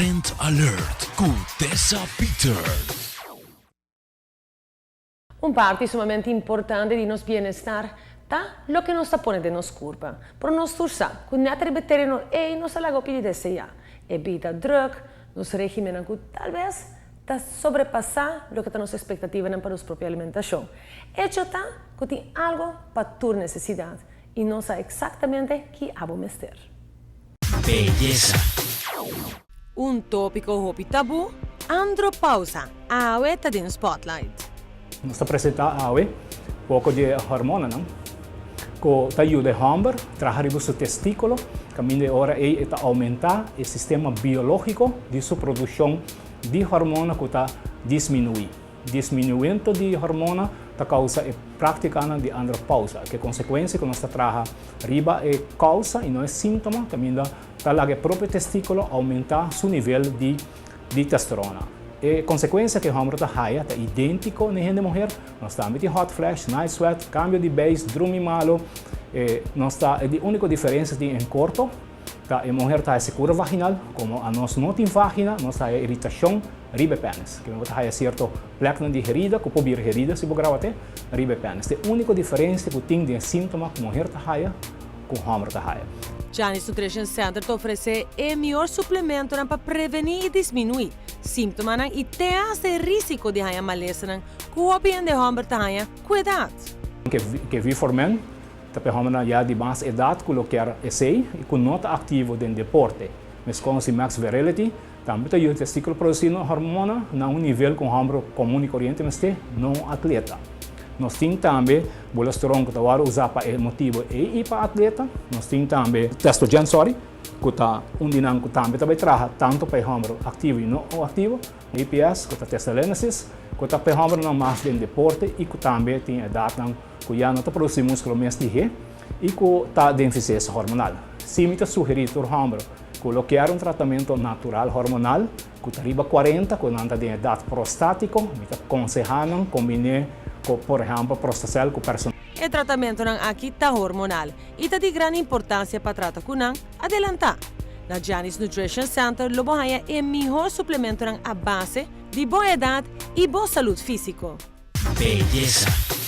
Trend Alert con Tessa Peters. Un parte sumamente importante di nostro bienestar ta lo che non sta ponendo in curva. Per non stursa, con altri batteri non sa la copia di dessia. Evita druk, nos regime anche talvez ta sobrepassa lo che ta nostra aspettativa per la propria alimentazione. E ciò ta che algo per tua necessità e non sa esattamente chi ha mester. Bellezza. Un topico hobby tabù, andropausa, aweta din spotlight. Nostra presenta awe, poco di hormona, no? Ko taio de hamber, traharibus su testicolo, caminde ora e aumenta il sistema biologico di sua produzione di hormona che ta disminui. Diminuendo di hormona ta causa e praticana di andropausa, che conseguenze che nostra traha riba e causa e non è sintomo, caminde ta che proprio testicolo aumenta su livello di testosterona. E conseguenze che o homem está idêntico na gente mulher, nós estamos de hot flash, night sweat, cambio de base, drume malo, nós está a única diferença de em corpo, tá a mulher está a secura vaginal, como a nós não tem vagina, nós está a irritação ribe pênis, que não está a certo placa de herida, que pode vir herida se você até ribe pênis. A única diferença que tem de sintoma que a mulher está com o homem está Giannis Nutrition Center te oferece o melhor suplemento para prevenir e diminuir sintomas e ter o risco de ter malestar que o bem de homem tem cuidado. Que vi for men, tapi homem já de mais idade que quer sei e que não está ativo no deporte. Mas com o max virility, também tem o testículo produzindo hormona na nível com o homem comum e corrente, mas não atleta. Nós temos também bolosterona que está usado para motivo e para atleta. Nós temos também testosterona, que está dinâmico também trabalha tanto para o homem ativo e não ativo. EPS, que está testosterona, que está para o homem não mais em deporte e que também tem a data que já não está produzindo músculo mais de ré e que está em deficiência hormonal. Se me sugerir ao homem colocar tratamento natural hormonal, que está arriba 40, que não está em idade prostático, me está aconselhando combinar por exemplo, prostassel com personal. O tratamento aqui está hormonal e está de grande importância para tratar com adelantar. Na Giannis Nutrition Center, o Bohaia é o melhor suplemento à base de boa idade e boa saúde física. Belleza.